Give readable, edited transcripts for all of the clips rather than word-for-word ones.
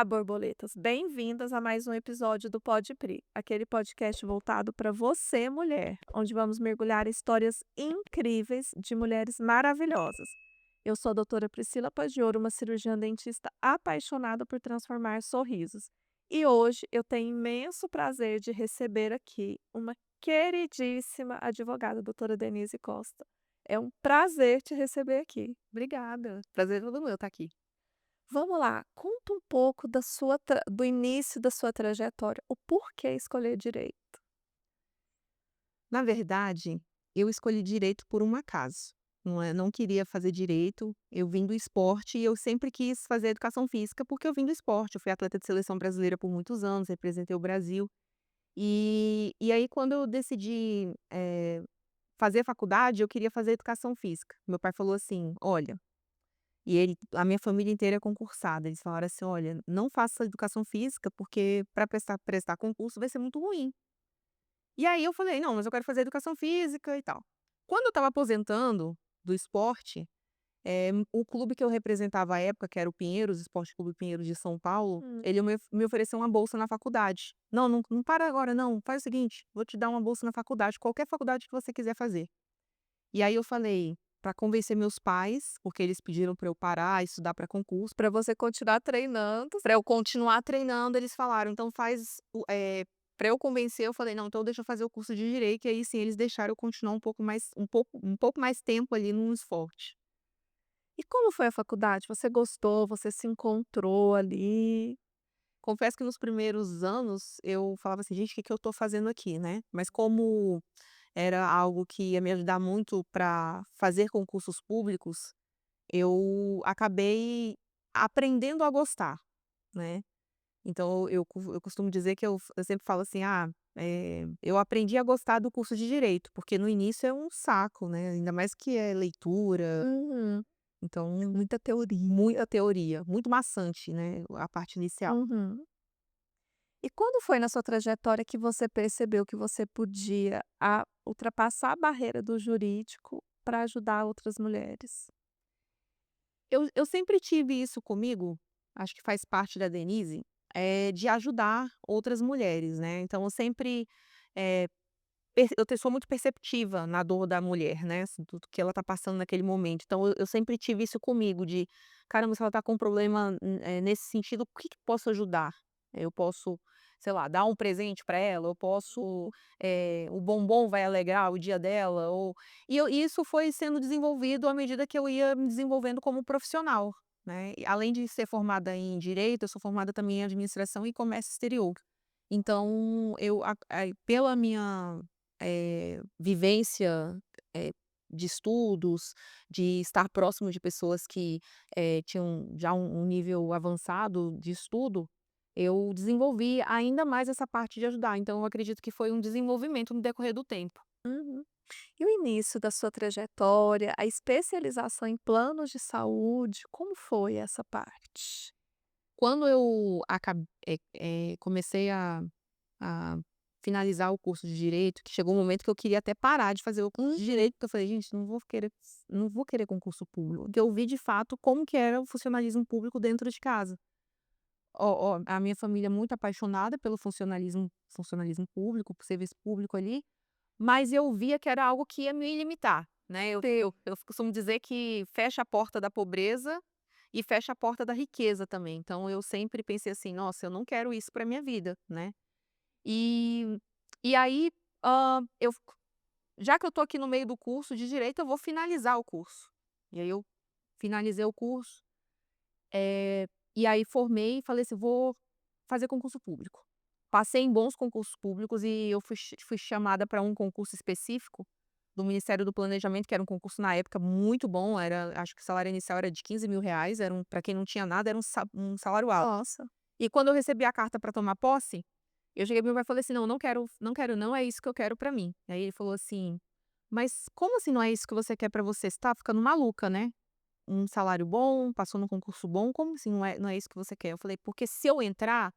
Olá, borboletas! Bem-vindas a mais um episódio do Pode Pri, aquele podcast voltado para você, mulher, onde vamos mergulhar em histórias incríveis de mulheres maravilhosas. Eu sou a doutora Priscila Paggioro, uma cirurgiã dentista apaixonada por transformar sorrisos. E hoje eu tenho imenso prazer de receber aqui uma queridíssima advogada, doutora Denise Costa. É um prazer te receber aqui. Obrigada. Prazer é todo meu estar aqui. Vamos lá, conta um pouco do início da sua trajetória, o porquê escolher direito. Na verdade, eu escolhi direito por um acaso, não queria fazer direito, eu vim do esporte e eu sempre quis fazer educação física, porque eu vim do esporte, eu fui atleta de seleção brasileira por muitos anos, representei o Brasil. E aí quando eu decidi, fazer faculdade, eu queria fazer educação física. Meu pai falou assim: "Olha", a minha família inteira é concursada, eles falaram assim: "Olha, não faça educação física, porque para prestar concurso vai ser muito ruim". E aí eu falei: "Não, mas eu quero fazer educação física e tal". Quando eu estava aposentando do esporte, o clube que eu representava à época, que era o Pinheiros, Esporte Clube Pinheiros de São Paulo, Hum. ele me ofereceu uma bolsa na faculdade. "Não, não para agora não, faz o seguinte, vou te dar uma bolsa na faculdade, qualquer faculdade que você quiser fazer". E aí eu falei, para convencer meus pais, porque eles pediram para eu parar, estudar para concurso, Para você continuar treinando. para eu continuar treinando, eles falaram: "Então faz o" pra eu convencer, eu falei: "Não, então deixa eu fazer o curso de direito", e aí sim, eles deixaram eu continuar um pouco mais tempo ali no esporte. E como foi a faculdade? Você gostou? Você se encontrou ali? Confesso que nos primeiros anos eu falava assim: "Gente, o que que eu tô fazendo aqui", né. Mas como era algo que ia me ajudar muito para fazer concursos públicos, eu acabei aprendendo a gostar, né. Então eu costumo dizer que eu sempre falo assim: eu aprendi a gostar do curso de direito, porque no início é um saco, né, ainda mais que é leitura, Uhum, então muita teoria. muita teoria, muito maçante, né, a parte inicial. Uhum. E quando foi na sua trajetória que você percebeu que você podia ultrapassar a barreira do jurídico para ajudar outras mulheres? Eu sempre tive isso comigo, acho que faz parte da Denise, de ajudar outras mulheres, né, então eu sempre, eh sou muito perceptiva na dor da mulher, né, assim, tudo que ela tá passando naquele momento. Então eu sempre tive isso comigo de: "Caramba, se ela tá com um problema, nesse sentido, o que que posso ajudar? Eu posso, sei lá, dar um presente para ela, eu posso, o bombom vai alegrar o dia dela", e isso foi sendo desenvolvido à medida que eu ia me desenvolvendo como profissional, né. E além de ser formada em direito, eu sou formada também em administração e comércio exterior. Então pela minha vivência, eh, de estudos, de estar próximo de pessoas que, tinham já um nível avançado de estudo, eu desenvolvi ainda mais essa parte de ajudar, então eu acredito que foi um desenvolvimento no decorrer do tempo. Uhum. E o início da sua trajetória, a especialização em planos de saúde, como foi essa parte? Quando eu comecei a finalizar o curso de direito, que chegou um momento que eu queria até parar de fazer o curso de Uhum. direito, porque eu falei: "Gente, não vou querer concurso público", porque eu vi de fato como que era o funcionalismo público dentro de casa. A minha família é muito apaixonada pelo funcionalismo público, por serviço público ali, mas eu via que era algo que ia me limitar, né. Eu costumo dizer que fecha a porta da pobreza e fecha a porta da riqueza também, então eu sempre pensei assim: "Nossa, eu não quero isso para minha vida", né. E e aí, eu já que eu tô aqui no meio do curso de direito, eu vou finalizar o curso. E aí eu finalizei o curso, e aí formei e falei assim: "Vou fazer concurso público". Passei em bons concursos públicos e eu fui chamada para um concurso específico do Ministério do Planejamento, que era um concurso na época muito bom, acho que o salário inicial era de R$ 15.000, para quem não tinha nada, era um salário alto. Nossa. E quando eu recebi a carta para tomar posse, eu cheguei para meu pai e falei assim: "Não, não, é isso que eu quero pra mim". Aí ele falou assim: "Mas como assim não é isso que você quer pra você? Você tá ficando maluca, né? Um salário bom, passou num concurso bom, como assim não é isso que você quer?". Eu falei: "Porque se eu entrar,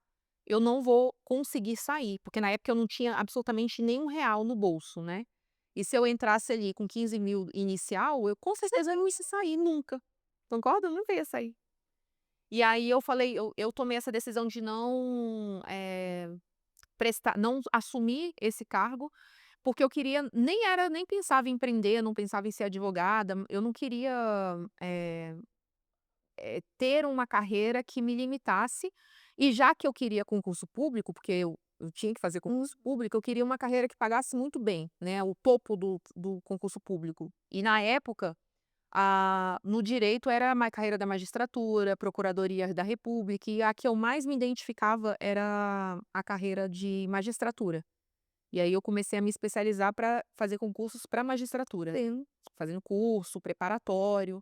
eu não vou conseguir sair", porque na época eu não tinha absolutamente nenhum real no bolso, né. E se eu entrasse ali com 15.000 inicial, eu com certeza não ia sair nunca, concorda? Eu não ia sair. E aí eu falei eu tomei essa decisão de não, prestar não assumir esse cargo, porque eu queria nem pensava em empreender, não pensava em ser advogada, eu não queria, eh ter uma carreira que me limitasse, e já que eu queria concurso público, porque eu tinha que fazer concurso público, eu queria uma carreira que pagasse muito bem, né, o topo do concurso público. E na época, no direito era a carreira da magistratura, procuradoria da república, e a que eu mais me identificava era a carreira de magistratura. E aí eu comecei a me especializar para fazer concursos para magistratura, Sim. fazendo curso preparatório.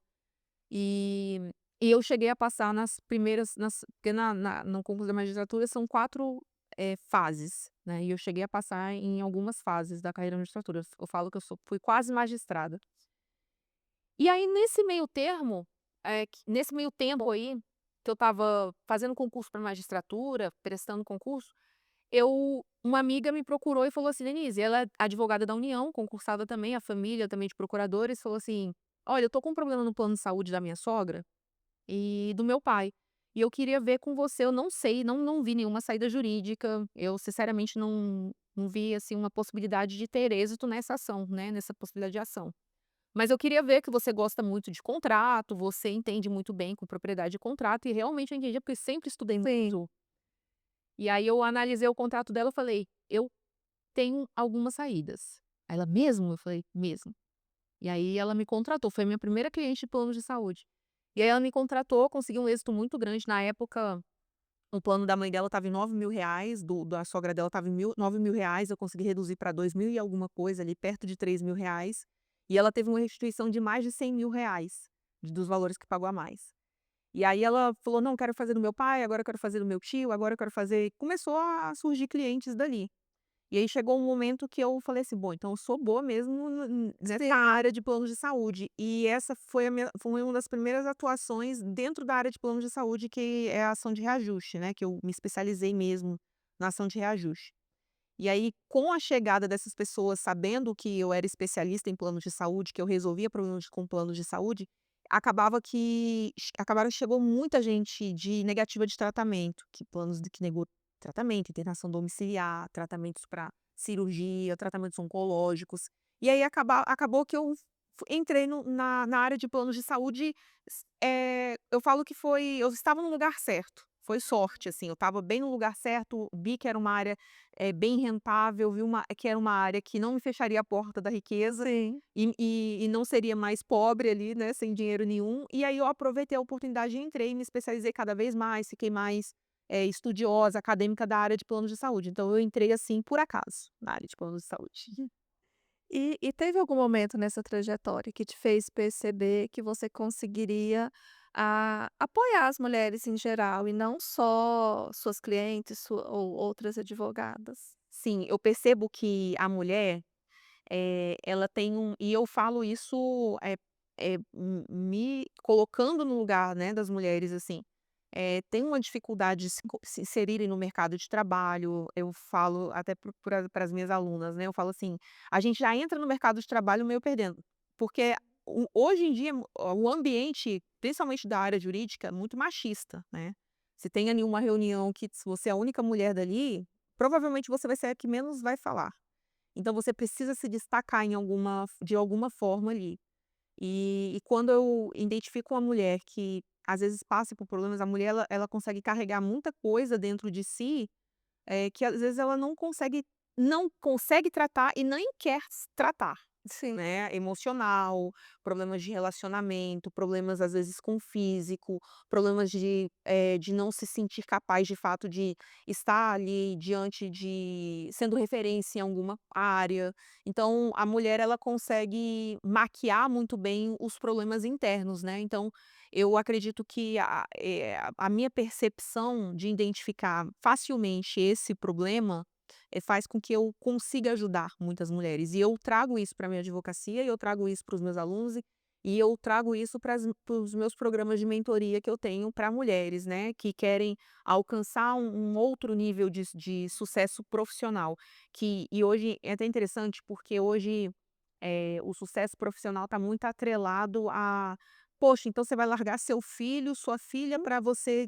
E eu cheguei a passar nas primeiras porque no concurso da magistratura são 4, fases, né, e eu cheguei a passar em algumas fases da carreira da magistratura. Eu falo que fui quase magistrada. E aí nesse meio tempo aí, que eu estava fazendo concurso para magistratura, prestando concurso, uma amiga me procurou e falou assim: "Denise", ela é advogada da União, concursada também, a família também de procuradores, falou assim: "Olha, eu tô com um problema no plano de saúde da minha sogra e do meu pai. E eu queria ver com você, eu não sei, não vi nenhuma saída jurídica, eu sinceramente não vi, assim, uma possibilidade de ter êxito nessa ação, né, nessa possibilidade de ação. Mas eu queria ver que você gosta muito de contrato, você entende muito bem com propriedade de contrato", e realmente eu entendia, porque sempre estudei Sim. muito. E aí eu analisei o contrato dela, eu falei: "Eu tenho algumas saídas". Aí ela: "Mesmo?" Eu falei: "Mesmo". E aí ela me contratou, foi a minha primeira cliente de plano de saúde. E aí ela me contratou, conseguiu um êxito muito grande. Na época, o plano da mãe dela estava em R$ 9.000, da sogra dela estava em R$ 9.000, eu consegui reduzir para 2.000 e alguma coisa ali, perto de R$ 3.000. E ela teve uma restituição de mais de R$ 100.000, dos valores que pagou a mais. E aí ela falou: "Não, quero fazer do meu pai, agora eu quero fazer do meu tio, agora eu quero fazer", começou a surgir clientes dali. E aí chegou um momento que eu falei assim: "Bom, então eu sou boa mesmo nessa Sim. área de planos de saúde". E essa foi uma das primeiras atuações dentro da área de planos de saúde, que é a ação de reajuste, né, que eu me especializei mesmo na ação de reajuste. E aí, com a chegada dessas pessoas, sabendo que eu era especialista em planos de saúde, que eu resolvia problemas com planos de saúde, acabaram que chegou muita gente de negativa de tratamento, que planos que negou tratamento, internação domiciliar, tratamentos para cirurgia, tratamentos oncológicos. E aí acabou que eu entrei na área de planos de saúde. Eu falo que eu estava no lugar certo. Foi sorte, assim, eu estava bem no lugar certo, vi que era uma área bem rentável, vi que era uma área que não me fecharia a porta da riqueza, Sim. e não seria mais pobre ali, né, sem dinheiro nenhum. E aí eu aproveitei a oportunidade e entrei e me especializei cada vez mais, fiquei mais, estudiosa, acadêmica da área de planos de saúde. Então eu entrei, assim, por acaso, na área de planos de saúde. E teve algum momento nessa trajetória que te fez perceber que você conseguiria, apoiar as mulheres em geral e não só suas clientes, ou outras advogadas? Sim, eu percebo que a mulher, ela tem e eu falo isso, me colocando no lugar, né, das mulheres, assim, tem uma dificuldade de se inserirem no mercado de trabalho. Eu falo até para as minhas alunas, né, eu falo assim: "A gente já entra no mercado de trabalho meio perdendo", porque hoje em dia o ambiente, principalmente da área jurídica, é muito machista, né. Se tem ali uma reunião que se você é a única mulher dali, provavelmente você vai ser a que menos vai falar. Então você precisa se destacar de alguma forma ali. E quando eu identifico uma mulher que às vezes passa por problemas, a mulher ela consegue carregar muita coisa dentro de si, que às vezes ela não consegue tratar e nem quer tratar. Sim. Né, emocional, problemas de relacionamento, problemas às vezes com o físico, problemas de não se sentir capaz de fato de estar ali diante de sendo referência em alguma área. Então a mulher ela consegue maquiar muito bem os problemas internos, né. Então eu acredito que a minha percepção de identificar facilmente esse problema faz com que eu consiga ajudar muitas mulheres. E eu trago isso para minha advocacia, e eu trago isso para os meus alunos, e eu trago isso para os meus programas de mentoria que eu tenho para mulheres, né, que querem alcançar um outro nível de sucesso profissional. E hoje é até interessante, porque hoje, o sucesso profissional está muito atrelado "Poxa, então você vai largar seu filho, sua filha para você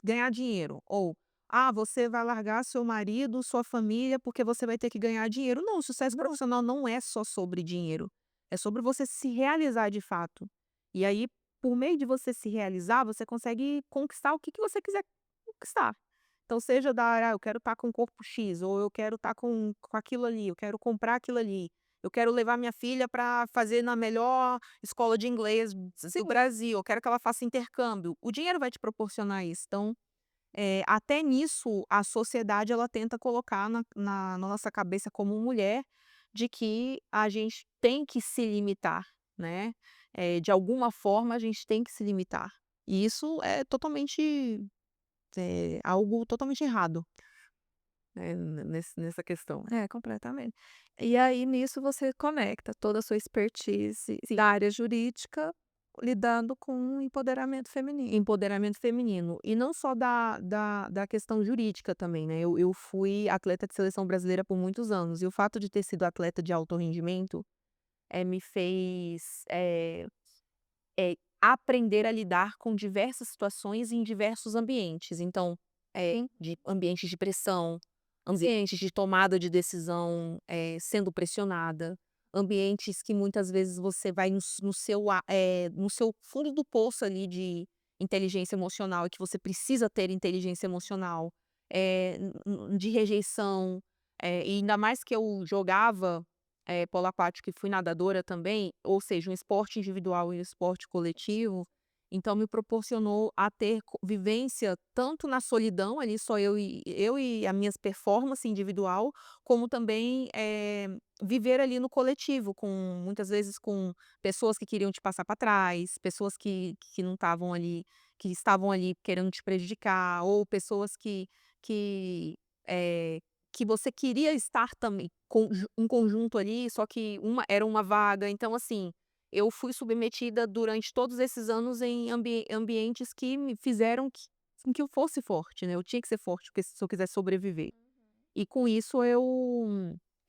ganhar dinheiro", ou "Ah, você vai largar seu marido, sua família, porque você vai ter que ganhar dinheiro". Não, o sucesso profissional não é só sobre dinheiro, é sobre você se realizar de fato. E aí, por meio de você se realizar, você consegue conquistar o que você quiser conquistar. Então seja da área: "Ah, eu quero estar com o corpo X", ou "Eu quero estar com aquilo ali, eu quero comprar aquilo ali, eu quero levar minha filha para fazer na melhor escola de inglês do Sim. Brasil, eu quero que ela faça intercâmbio". O dinheiro vai te proporcionar isso. Então, até nisso a sociedade ela tenta colocar na nossa cabeça como mulher, de que a gente tem que se limitar, né, de alguma forma a gente tem que se limitar. E isso é totalmente, algo totalmente errado, nessa questão. É, completamente. E aí, nisso, você conecta toda a sua expertise da área jurídica, lidando com o empoderamento feminino. Empoderamento feminino. E não só da questão jurídica também, né, eu fui atleta de seleção brasileira por muitos anos, e o fato de ter sido atleta de alto rendimento, me fez, aprender a lidar com diversas situações em diversos ambientes. Então, Sim. de ambientes de pressão, ambientes de tomada de decisão, sendo pressionada, ambientes que muitas vezes você vai no seu fundo do poço ali de inteligência emocional, e que você precisa ter inteligência emocional, de rejeição, e ainda mais que eu jogava, polo aquático e fui nadadora também, ou seja, um esporte individual e um esporte coletivo, então me proporcionou a ter vivência tanto na solidão, ali só eu e a minhas performance individual, como também, viver ali no coletivo, com muitas vezes com pessoas que queriam te passar para trás, pessoas que não estavam ali, que estavam ali querendo te prejudicar, ou pessoas que, eh, que você queria estar também em conjunto ali, só que era uma vaga. Então assim, eu fui submetida durante todos esses anos em ambientes que me fizeram com que eu fosse forte, né, eu tinha que ser forte, porque se eu quisesse sobreviver. E com isso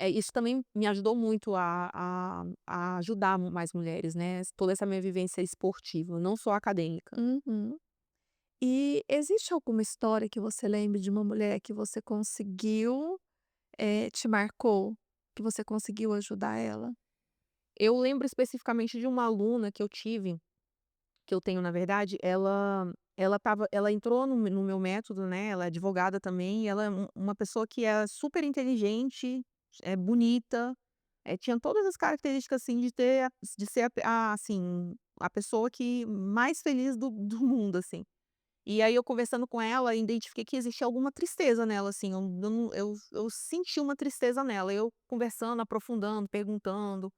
isso também me ajudou muito a ajudar mais mulheres, né, toda essa minha vivência esportiva, não só acadêmica. Uhum. E existe alguma história que você lembre de uma mulher que você conseguiu, te marcou, que você conseguiu ajudar ela? Eu lembro especificamente de uma aluna que eu tive, que eu tenho na verdade, ela entrou no meu método, né, ela é advogada também, e ela é uma pessoa que é super inteligente, é bonita, tinha todas as características, assim, de ser assim, a pessoa que mais feliz do mundo, assim. E aí eu conversando com ela, identifiquei que existia alguma tristeza nela, assim, eu senti uma tristeza nela, eu conversando, aprofundando, perguntando,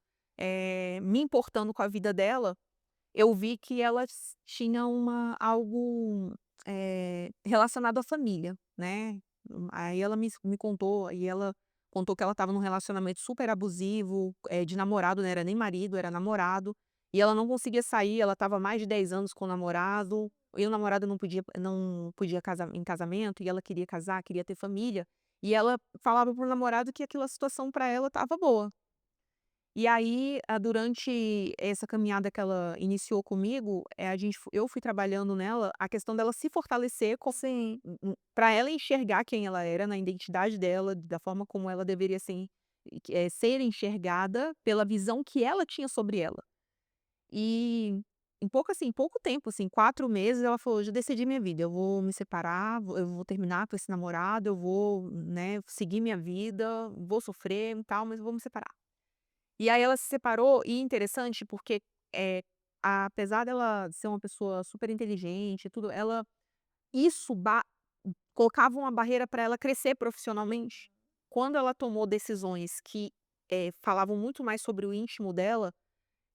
me importando com a vida dela, eu vi que ela tinha algo, relacionado à família, né. Aí ela me contou, e ela contou que ela estava num relacionamento super abusivo, de namorado, não era nem marido, era namorado, e ela não conseguia sair, ela estava há mais de 10 anos com o namorado, e o namorado não podia casar em casamento, e ela queria casar, queria ter família, e ela falava para o namorado que aquela situação para ela estava boa. E aí, durante essa caminhada que ela iniciou comigo, eu fui trabalhando nela a questão dela se fortalecer Sim. para ela enxergar quem ela era, na identidade dela, da forma como ela deveria ser enxergada pela visão que ela tinha sobre ela. E em pouco tempo, assim, 4 meses, ela falou: "Já decidi minha vida, eu vou me separar, eu vou terminar com esse namorado, eu vou, né, seguir minha vida, vou sofrer e tal, mas eu vou me separar". E aí ela se separou, e interessante porque, eh, apesar dela ser uma pessoa super inteligente e tudo, isso colocava uma barreira para ela crescer profissionalmente. Quando ela tomou decisões que, falavam muito mais sobre o íntimo dela,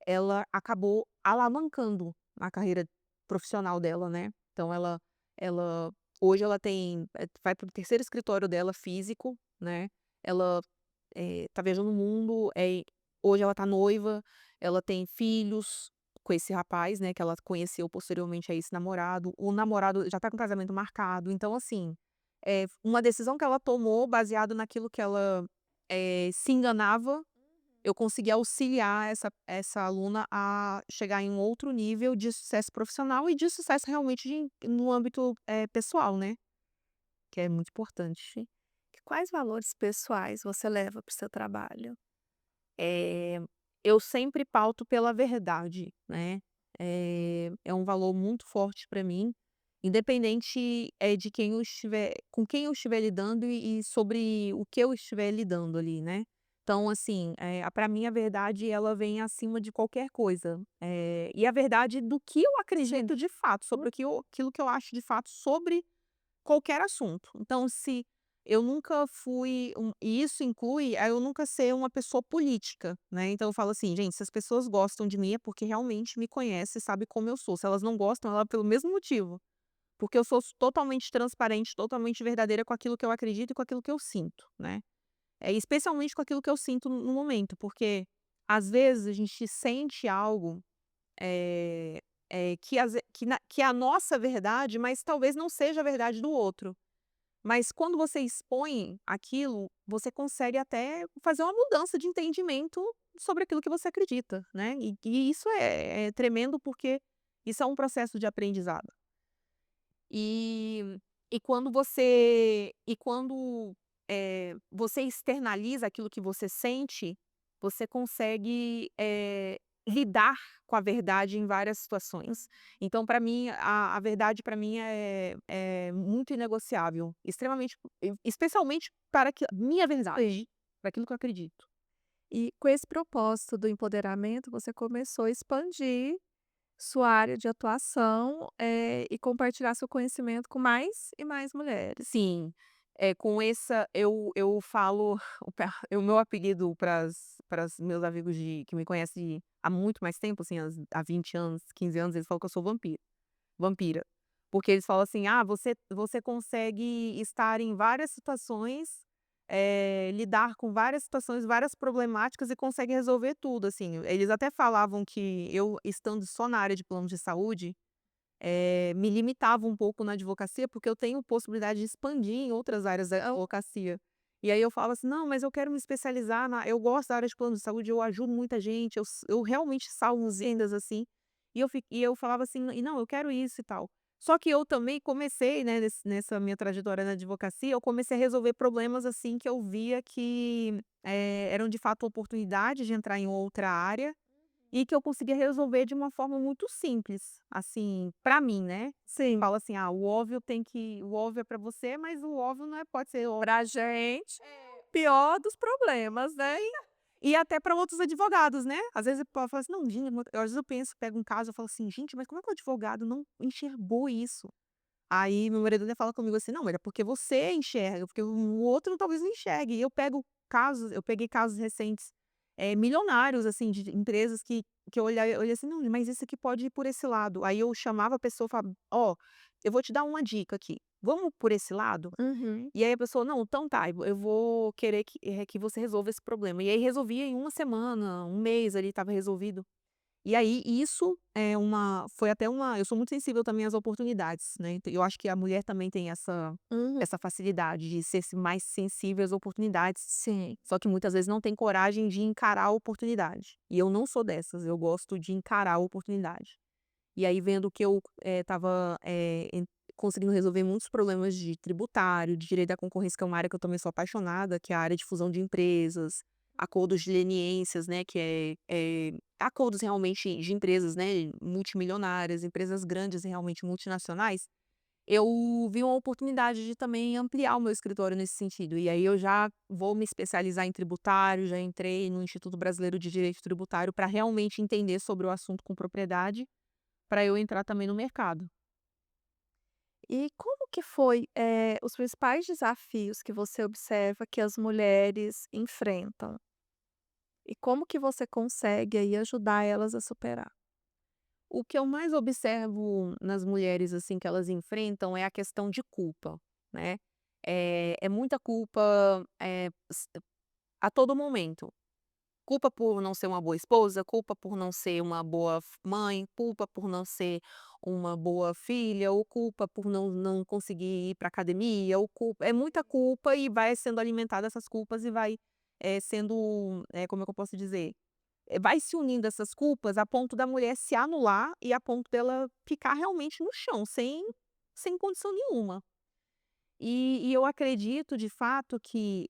ela acabou alavancando a carreira profissional dela, né. Então ela hoje ela vai para o 3º escritório dela físico, né, ela tá viajando o mundo, hoje ela tá noiva, ela tem filhos com esse rapaz, né, que ela conheceu posteriormente a esse namorado, o namorado já tá com casamento marcado, então assim, uma decisão que ela tomou baseado naquilo que ela, se enganava, eu consegui auxiliar essa aluna a chegar em um outro nível de sucesso profissional e de sucesso realmente no âmbito, pessoal, né, que é muito importante. E quais valores pessoais você leva para o seu trabalho? Eh, eu sempre pauto pela verdade, né, é um valor muito forte para mim, independente, de quem eu estiver com quem eu estiver lidando e sobre o que eu estiver lidando ali, né. Então assim, pra mim a verdade ela vem acima de qualquer coisa, e a verdade do que eu Sim. acredito de fato, sobre aquilo que eu acho de fato sobre qualquer assunto. Então, se eu nunca fui e isso inclui eu nunca ser uma pessoa política, né, então eu falo assim: "Gente, se as pessoas gostam de mim é porque realmente me conhece e sabe como eu sou, se elas não gostam, é pelo mesmo motivo, porque eu sou totalmente transparente, totalmente verdadeira com aquilo que eu acredito e com aquilo que eu sinto", né. Especialmente com aquilo que eu sinto no momento, porque às vezes a gente sente algo, eh que às ve que é a nossa verdade, mas talvez não seja a verdade do outro. Mas quando você expõe aquilo, você consegue até fazer uma mudança de entendimento sobre aquilo que você acredita, né. E isso é tremendo, porque isso é um processo de aprendizado. E quando, você externaliza aquilo que você sente, você consegue, lidar com a verdade em várias situações. Então para mim, a verdade para mim é muito inegociável, extremamente especialmente para que minha Sim. verdade, para aquilo que eu acredito. E com esse propósito do empoderamento, você começou a expandir sua área de atuação, e compartilhar seu conhecimento com mais e mais mulheres. Sim, com essa eu falo o meu apelido para os meus amigos que me conhecem há muito mais tempo, assim, há 20 anos, 15 anos, eles falam que eu sou vampira. Porque eles falam assim: "Ah, você consegue estar em várias situações, lidar com várias situações, várias problemáticas e consegue resolver tudo", assim. Eles até falavam que eu estando só na área de plano de saúde, me limitava um pouco na advocacia, porque eu tenho possibilidade de expandir em outras áreas da Então advocacia. E aí eu falava assim: "Não, mas eu quero me especializar eu gosto da área de plano de saúde, eu ajudo muita gente, eu realmente salvo vidas, assim". E eu falava assim: "E não, eu quero isso e tal". Só que eu também comecei, né, nessa minha trajetória na advocacia, eu comecei a resolver problemas, assim, que eu via que, eram de fato oportunidades de entrar em outra área e que eu conseguia resolver de uma forma muito simples, assim, pra mim, né. sim, Fala assim: "Ah, o óbvio é pra você, mas o óbvio não pode ser óbvio". pra gente, É. pior dos problemas, né. E até pra outros advogados, né. Às vezes pode falar assim: "Não, gente", às vezes eu penso, pego um caso, eu falo assim: "Gente, mas como é que o advogado não enxergou isso?". Aí meu marido até fala comigo assim: "Não, mas é porque você enxerga, porque o outro talvez não enxergue". E eu peguei casos recentes, milionários, assim, de empresas que eu olhei assim: "Não, mas isso aqui pode ir por esse lado". Aí eu chamava a pessoa e falava: "Ó, eu vou te dar uma dica aqui, vamos por esse lado?". Uhum. E aí a pessoa: "Não, então tá, eu vou querer que você resolva esse problema". E aí resolvia em uma semana, um mês ali estava resolvido. E aí isso foi até eu sou muito sensível também às oportunidades, né, então eu acho que a mulher também tem Uhum. essa facilidade de ser mais sensível às oportunidades, Sim. só que muitas vezes não tem coragem de encarar a oportunidade. E eu não sou dessas, eu gosto de encarar a oportunidade. E aí vendo que eu, estava, conseguindo resolver muitos problemas de tributário, de direito da concorrência, que é uma área que eu também sou apaixonada, que é a área de fusão de empresas, acordos de leniências, né, que acordos realmente de empresas, né, multimilionárias, empresas grandes, realmente multinacionais, eu vi uma oportunidade de também ampliar o meu escritório nesse sentido. E aí eu já vou me especializar em tributário, já entrei no Instituto Brasileiro de Direito Tributário para realmente entender sobre o assunto com propriedade, para eu entrar também no mercado. E como que foi, os principais desafios que você observa que as mulheres enfrentam? E como que você consegue aí ajudar elas a superar? O que eu mais observo nas mulheres, assim, que elas enfrentam é a questão de culpa, né. É muita culpa, a todo momento. Culpa por não ser uma boa esposa, culpa por não ser uma boa mãe, culpa por não ser uma boa filha, ou culpa por não conseguir ir para academia, ou culpa é muita culpa e vai sendo alimentada essas culpas e vai. sendo, como é que eu posso dizer? Vai se unindo essas culpas a ponto da mulher se anular e a ponto dela ficar realmente no chão, sem condição nenhuma. E eu acredito de fato que,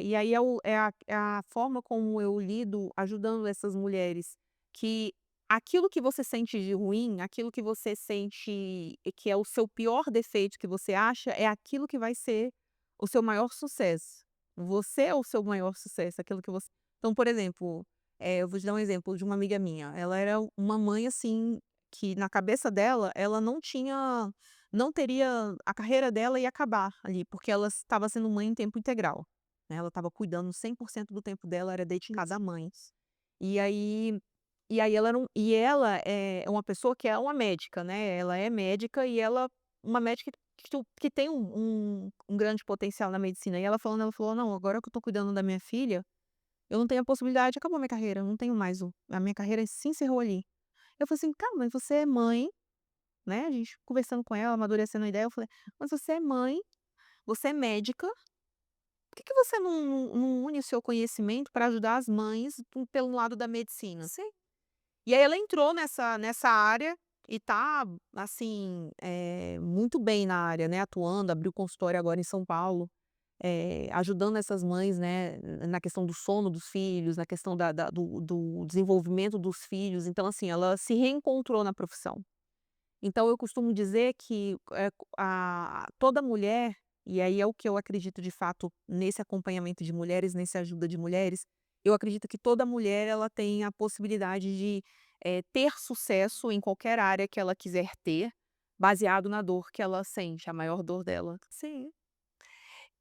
e aí é a forma como eu lido ajudando essas mulheres, que aquilo que você sente de ruim, aquilo que você sente que é o seu pior defeito que você acha, é aquilo que vai ser o seu maior sucesso. Você é o seu maior sucesso, aquilo que você então, por exemplo, eu vou te dar um exemplo de uma amiga minha, ela era uma mãe, assim, que na cabeça dela, ela não teria a carreira dela ia acabar ali, porque ela estava sendo mãe em tempo integral, né, ela estava cuidando 100% do tempo dela era dedicada à mãe. E aí ela é uma pessoa que é uma médica, né, ela é médica e ela uma médica que tem um grande potencial na medicina. E ela falou: "Não, agora que eu tô cuidando da minha filha, eu não tenho a possibilidade, acabou a minha carreira, eu não tenho mais a minha carreira se encerrou ali". Eu falei assim: "Cara, mas você é mãe", né, a gente conversando com ela, amadurecendo a ideia, eu falei: "Mas você é mãe, você é médica, por que você não une o seu conhecimento para ajudar as mães pelo lado da medicina?". Sim, E aí ela entrou nessa área e tá, assim, muito bem na área, né, atuando, abriu consultório agora em São Paulo, ajudando essas mães, né, na questão do sono dos filhos, na questão do desenvolvimento dos filhos, então assim, ela se reencontrou na profissão. Então eu costumo dizer que, toda mulher, e aí é o que eu acredito de fato nesse acompanhamento de mulheres, nesse ajuda de mulheres, eu acredito que toda mulher ela tem a possibilidade de, ter sucesso em qualquer área que ela quiser ter, baseado na dor que ela sente, a maior dor dela. sim.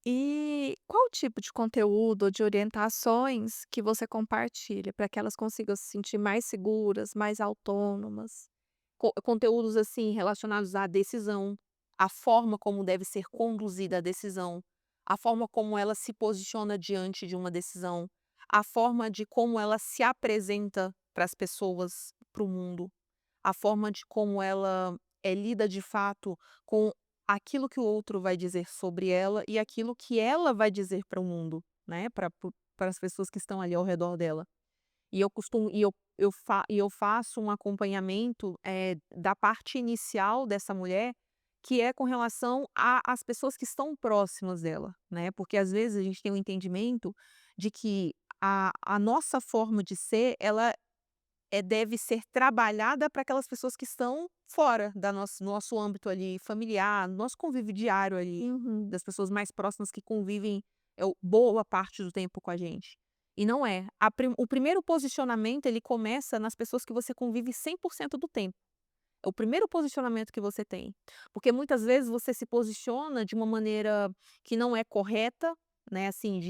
E qual tipo de conteúdo ou de orientações que você compartilha para que elas consigam se sentir mais seguras, mais autônomas? Conteúdos, assim, relacionados à decisão, a forma como deve ser conduzida a decisão, a forma como ela se posiciona diante de uma decisão, a forma de como ela se apresenta para as pessoas, para o mundo, a forma de como ela, lida de fato com aquilo que o outro vai dizer sobre ela e aquilo que ela vai dizer para o mundo, né, para as pessoas que estão ali ao redor dela. E eu costumo e eu faço um acompanhamento, da parte inicial dessa mulher, que é com relação a às pessoas que estão próximas dela, né, porque às vezes a gente tem um entendimento de que a nossa forma de ser, ela deve ser trabalhada para aquelas pessoas que estão fora da nosso âmbito ali familiar, no nosso convívio diário ali, Uhum. das pessoas mais próximas que convivem, boa parte do tempo com a gente. E não é. O primeiro posicionamento ele começa nas pessoas que você convive 100% do tempo. É o primeiro posicionamento que você tem. Porque muitas vezes você se posiciona de uma maneira que não é correta, né, assim,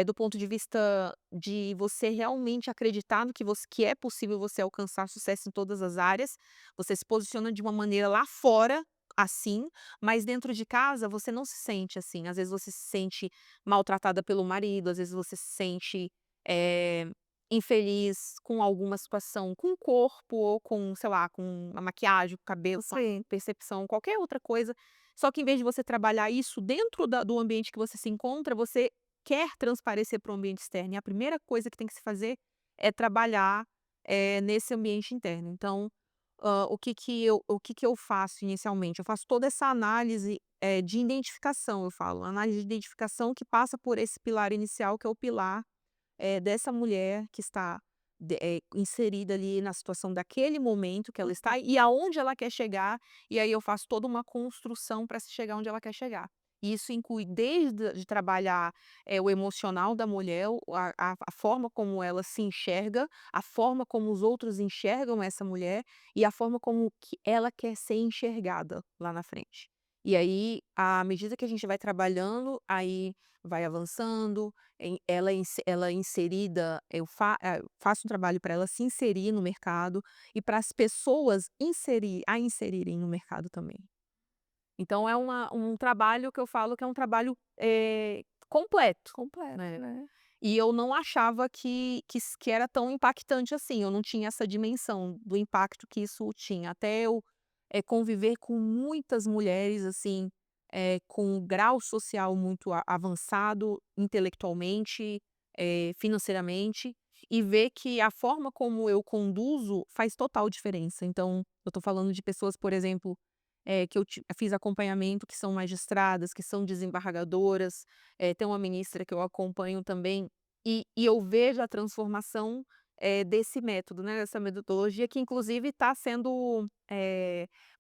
do ponto de vista de você realmente acreditar no que é possível você alcançar sucesso em todas as áreas. Você se posiciona de uma maneira lá fora, assim, mas dentro de casa você não se sente assim. Às vezes você se sente maltratada pelo marido, às vezes você se sente, eh infeliz com alguma situação, com o corpo ou com, sei lá, com a maquiagem, com o cabelo, com a Sim. percepção, qualquer outra coisa. Só que em vez de você trabalhar isso dentro do ambiente que você se encontra, você quer transparecer para o ambiente externo. E a primeira coisa que tem que se fazer é trabalhar, nesse ambiente interno. Então, o que que eu faço inicialmente? Eu faço toda essa análise, de identificação, eu falo, análise de identificação que passa por esse pilar inicial, que é o pilar dessa mulher que está inserida ali na situação daquele momento que ela está e aonde ela quer chegar, e aí eu faço toda uma construção para se chegar onde ela quer chegar. E isso inclui desde de trabalhar, o emocional da mulher, a forma como ela se enxerga, a forma como os outros enxergam essa mulher e a forma como que ela quer ser enxergada lá na frente. E aí, à medida que a gente vai trabalhando, aí vai avançando, ela é inserida, faço um trabalho para ela se inserir no mercado e para as pessoas inserirem no mercado também. Então é um trabalho que eu falo que é um trabalho, completo, Completo, né. né. E eu não achava que era tão impactante assim, eu não tinha essa dimensão do impacto que isso tinha, até eu, conviver com muitas mulheres, assim, com um grau social muito avançado intelectualmente, financeiramente, e ver que a forma como eu conduzo faz total diferença. Então, eu tô falando de pessoas, por exemplo, que eu fiz acompanhamento, que são magistradas, que são desembargadoras, tem uma ministra que eu acompanho também, e eu vejo a transformação, desse método, né, dessa metodologia que inclusive está sendo,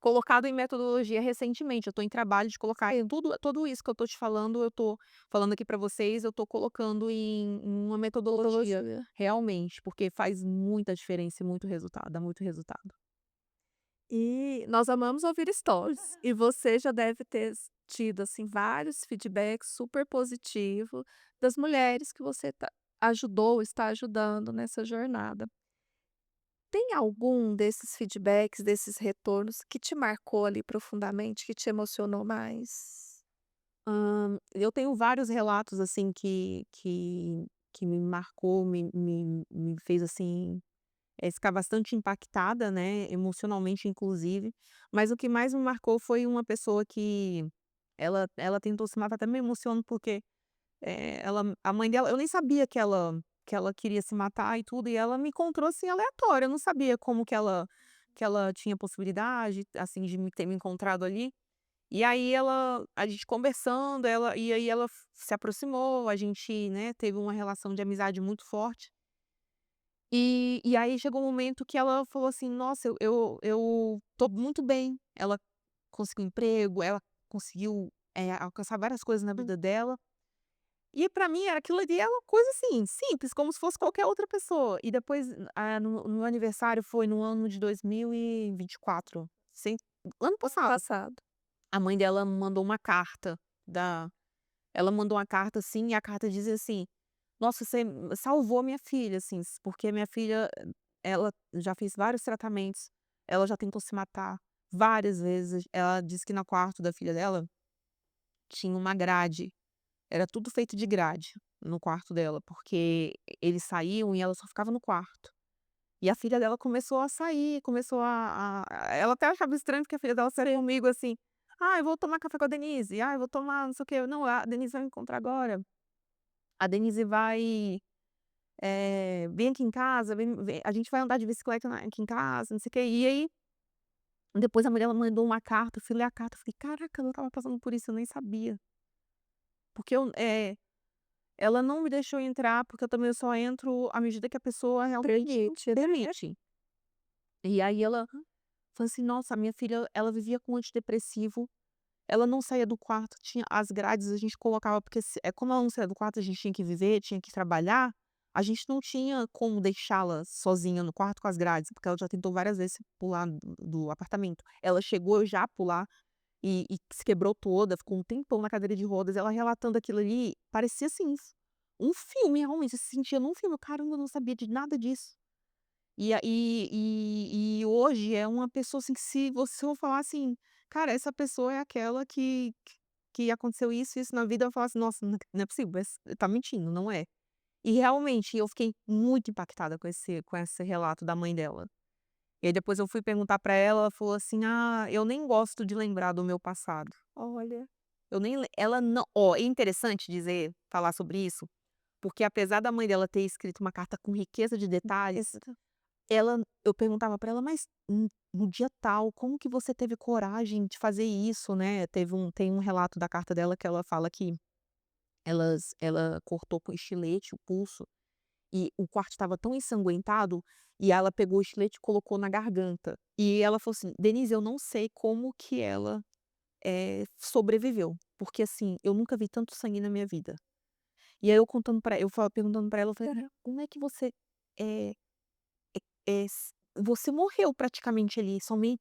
colocado em metodologia recentemente. Eu estou em trabalho de colocar Sim. tudo isso que eu estou te falando, eu estou falando aqui para vocês, eu estou colocando em uma metodologia, Metodologia. realmente, porque faz muita diferença e muito resultado, dá muito resultado. E nós amamos ouvir stories. E você já deve ter tido, assim, vários feedbacks super positivos das mulheres que você ajudou, está ajudando nessa jornada. Tem algum desses feedbacks, desses retornos que te marcou ali profundamente, que te emocionou mais? Eu tenho vários relatos, assim, que me marcou, me fez, assim, ficar bastante impactada, né, emocionalmente inclusive, mas o que mais me marcou foi uma pessoa que ela tentou se matar, até me emociono porque, a mãe dela eu nem sabia que ela queria se matar e tudo, e ela me encontrou, assim, aleatória, eu não sabia como que ela tinha possibilidade, assim, de ter me encontrado ali. E aí a gente conversando, aí ela se aproximou, a gente, né, teve uma relação de amizade muito forte. E aí chegou um momento que ela falou assim: "Nossa, eu tô muito bem". Ela conseguiu emprego, ela conseguiu, alcançar várias coisas na Hum. vida dela. E pra mim era aquilo ali, é uma coisa assim, simples, como se fosse qualquer outra pessoa. E depois, no meu aniversário foi no ano de 2024, sem ano Ano passado. passado. A mãe dela mandou uma carta da ela mandou uma carta, assim, e a carta dizia assim: "Nossa, você salvou minha filha, assim, porque minha filha, ela já fez vários tratamentos, ela já tentou se matar várias vezes". Ela disse que no quarto da filha dela tinha uma grade, era tudo feito de grade no quarto dela, porque eles saíam e ela só ficava no quarto. E a filha dela começou a sair, começou ela até achava estranho, porque a filha dela saía Sim. comigo assim: "Ah, eu vou tomar café com a Denise. Ah, eu vou tomar não sei o quê. Não, a Denise vai me encontrar agora. A Denise vai, vem aqui em casa, a gente vai andar de bicicleta aqui em casa, não sei o quê". E aí, depois a mulher ela mandou uma carta, eu fui ler a carta, eu falei: "Caraca, eu não estava passando por isso, eu nem sabia". Porque ela não me deixou entrar, porque eu também só entro à medida que a pessoa realmente Permite, né? permite. E aí ela falou assim: "Nossa, a minha filha, ela vivia com antidepressivo, ela não saía do quarto, tinha as grades, a gente colocava porque como ela não saía do quarto, a gente tinha que viver, tinha que trabalhar, a gente não tinha como deixá-la sozinha no quarto com as grades, porque ela já tentou várias vezes pular do apartamento. Ela chegou já a pular e se quebrou toda, ficou um tempão na cadeira de rodas". Ela relatando aquilo ali, parecia assim, um filme realmente, você se sentia num filme. Eu: "Caramba, eu não sabia de nada disso". E hoje é uma pessoa, assim, que se você for falar assim: "Cara, essa pessoa é aquela que aconteceu isso, isso na vida", eu falo assim: "Nossa, não é possível, tá mentindo, não é". E realmente eu fiquei muito impactada com esse relato da mãe dela. E aí depois eu fui perguntar pra ela, ela falou assim: "Ah, eu nem gosto de lembrar do meu passado". Olha. Eu nem le ela não é interessante falar sobre isso, porque apesar da mãe dela ter escrito uma carta com riqueza de detalhes, Exa eu perguntava pra ela: "Mas no dia tal, como que você teve coragem de fazer isso, né?". Tem um relato da carta dela que ela fala que ela cortou com estilete o pulso, e o quarto estava tão ensanguentado, e ela pegou o estilete e colocou na garganta. E ela falou assim: "Denise, eu não sei como que ela, sobreviveu, porque, assim, eu nunca vi tanto sangue na minha vida". E aí eu perguntando pra ela, eu falei: Aham. "Como é que você, eh" você morreu praticamente ali, sua mãe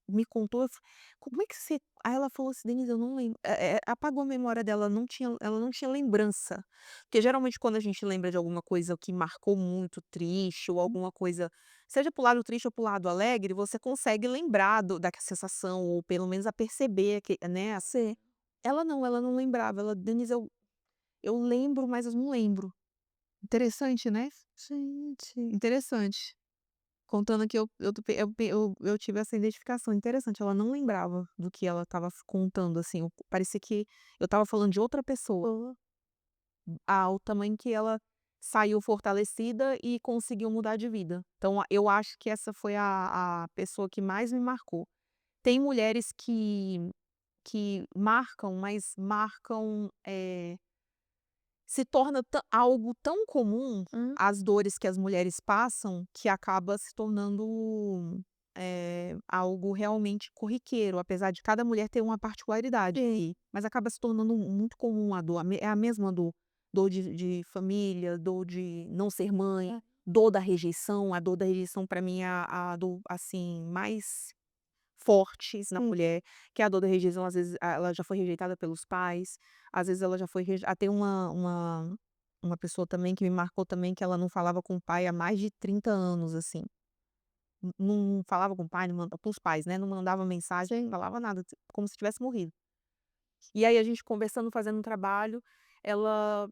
me contou, como é que você aí ela falou assim: "Denise, eu não lembro", apagou a memória dela, ela não tinha lembrança. Porque geralmente quando a gente lembra de alguma coisa que marcou muito, triste ou alguma coisa, seja para o lado triste ou para o lado alegre, você consegue lembrar da sensação ou pelo menos a perceber que, né. Sim. Ela não lembrava, "Denise, eu lembro, mas eu não lembro". Interessante, né? Gente. Interessante. Contando que eu tive essa identificação, interessante, ela não lembrava do que ela estava contando, assim, parecia que eu estava falando de outra pessoa, Boa. ao tamanho que ela saiu fortalecida e conseguiu mudar de vida. Então eu acho que essa foi a pessoa que mais me marcou. Tem mulheres que marcam, mas marcam, se torna algo tão comum, Hum, as dores que as mulheres passam, que acaba se tornando, algo realmente corriqueiro, apesar de cada mulher ter uma particularidade, sim. mas acaba se tornando muito comum a dor, é a mesma dor, dor de família, dor de não ser mãe, dor da rejeição. A dor da rejeição para mim é a dor, assim, mais fortes na Sim. mulher, que é a dor da rejeição. Às vezes, ela já foi rejeitada pelos pais, às vezes ela já foi tem uma pessoa também que me marcou também, que ela não falava com o pai há mais de 30 anos, assim. Não falava com o pai, não manda com os pais, né, não mandava mensagem, não Sim. falava nada, como se tivesse morrido. E aí a gente conversando, fazendo um trabalho, ela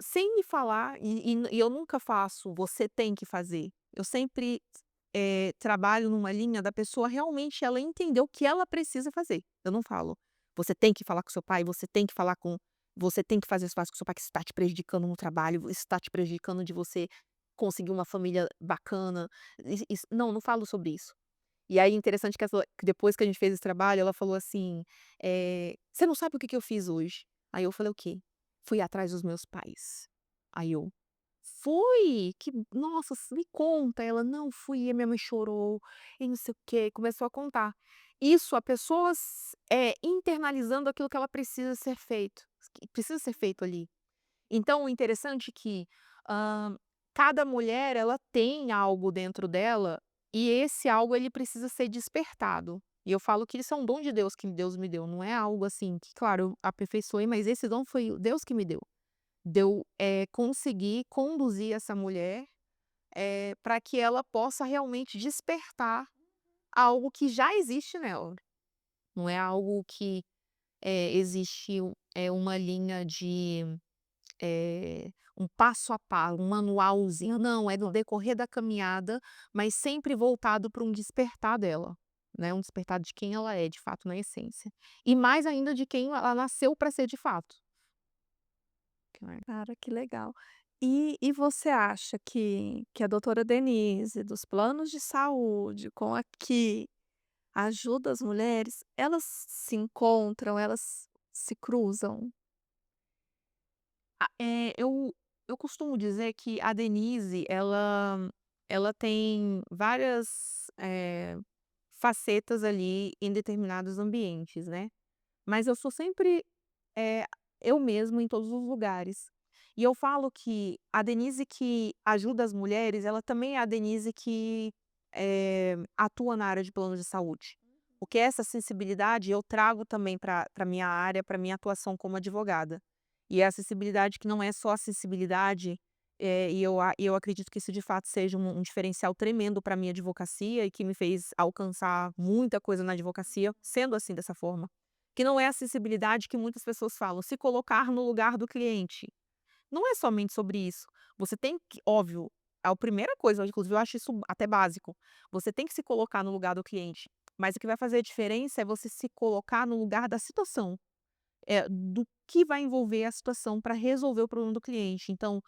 sem me falar, e eu nunca faço: "Você tem que fazer". Eu sempre, trabalho numa linha da pessoa realmente ela entender o que ela precisa fazer. Eu não falo: "Você tem que falar com seu pai, você tem que fazer isso fácil com seu pai, que isso está te prejudicando no trabalho, isso está te prejudicando de você conseguir uma família bacana". Não, não falo sobre isso. E aí interessante que depois que a gente fez esse trabalho, ela falou assim, "Você não sabe o que que eu fiz hoje?". Aí eu falei: "O quê?". "Fui atrás dos meus pais". Aí eu: "Foi? Que nossa, me conta". Ela: "Não, fui e a minha mãe chorou e não sei o quê", começou a contar. Isso, a pessoa internalizando aquilo que ela precisa ser feito, que precisa ser feito ali. Então o interessante é que, hã, cada mulher ela tem algo dentro dela, e esse algo ele precisa ser despertado. E eu falo que isso é um dom de Deus que Deus me deu, não é algo assim que, claro, eu aperfeiçoei, mas esse dom foi o Deus que me deu. Deu conseguir conduzir essa mulher, pra que ela possa realmente despertar algo que já existe nela. Não é algo que, existe uma linha de um passo a passo, um manualzinho, não, é no decorrer da caminhada, mas sempre voltado para um despertar dela, né, um despertar de quem ela é de fato na essência. E mais ainda de quem ela nasceu para ser de fato. Né. Cara, que legal. E você acha que a doutora Denise, dos planos de saúde, com aqui, ajuda as mulheres, elas se encontram, elas se cruzam? Eu costumo dizer que a Denise, ela tem várias, facetas ali em determinados ambientes, né. Mas eu sou sempre, eh, eu mesma em todos os lugares. E eu falo que a Denise que ajuda as mulheres, ela também é a Denise que, atua na área de plano de saúde. Porque essa sensibilidade eu trago também para minha área, para minha atuação como advogada. E é a acessibilidade que não é só acessibilidade, e eu acredito que isso de fato seja um diferencial tremendo para minha advocacia e que me fez alcançar muita coisa na advocacia, sendo assim, dessa forma. Que não é a acessibilidade que muitas pessoas falam, se colocar no lugar do cliente. Não é somente sobre isso. Você tem que óbvio, a primeira coisa, inclusive eu acho isso até básico, você tem que se colocar no lugar do cliente, mas o que vai fazer a diferença é você se colocar no lugar da situação, do que vai envolver a situação para resolver o problema do cliente. Então,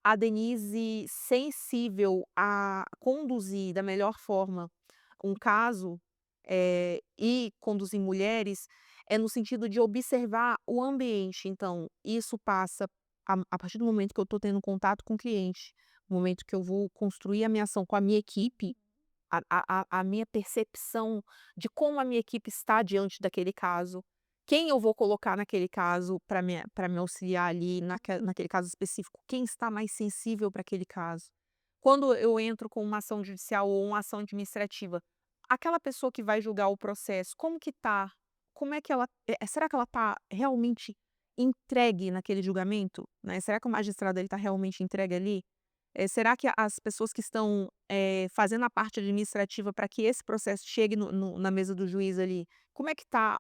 a Denise sensível a conduzir da melhor forma um caso, e conduzir mulheres, é no sentido de observar o ambiente. Então, isso passa a partir do momento que eu estou tendo contato com o cliente, no momento que eu vou construir a minha ação com a minha equipe, a minha percepção de como a minha equipe está diante daquele caso, quem eu vou colocar naquele caso para me auxiliar ali naquele caso específico, quem está mais sensível para aquele caso. Quando eu entro com uma ação judicial ou uma ação administrativa, aquela pessoa que vai julgar o processo, como que tá? Como é que ela será que ela tá realmente entregue naquele julgamento, né? Será que o magistrado ele tá realmente entregue ali? Será que as pessoas que estão, fazendo a parte administrativa para que esse processo chegue na mesa do juiz ali, como é que tá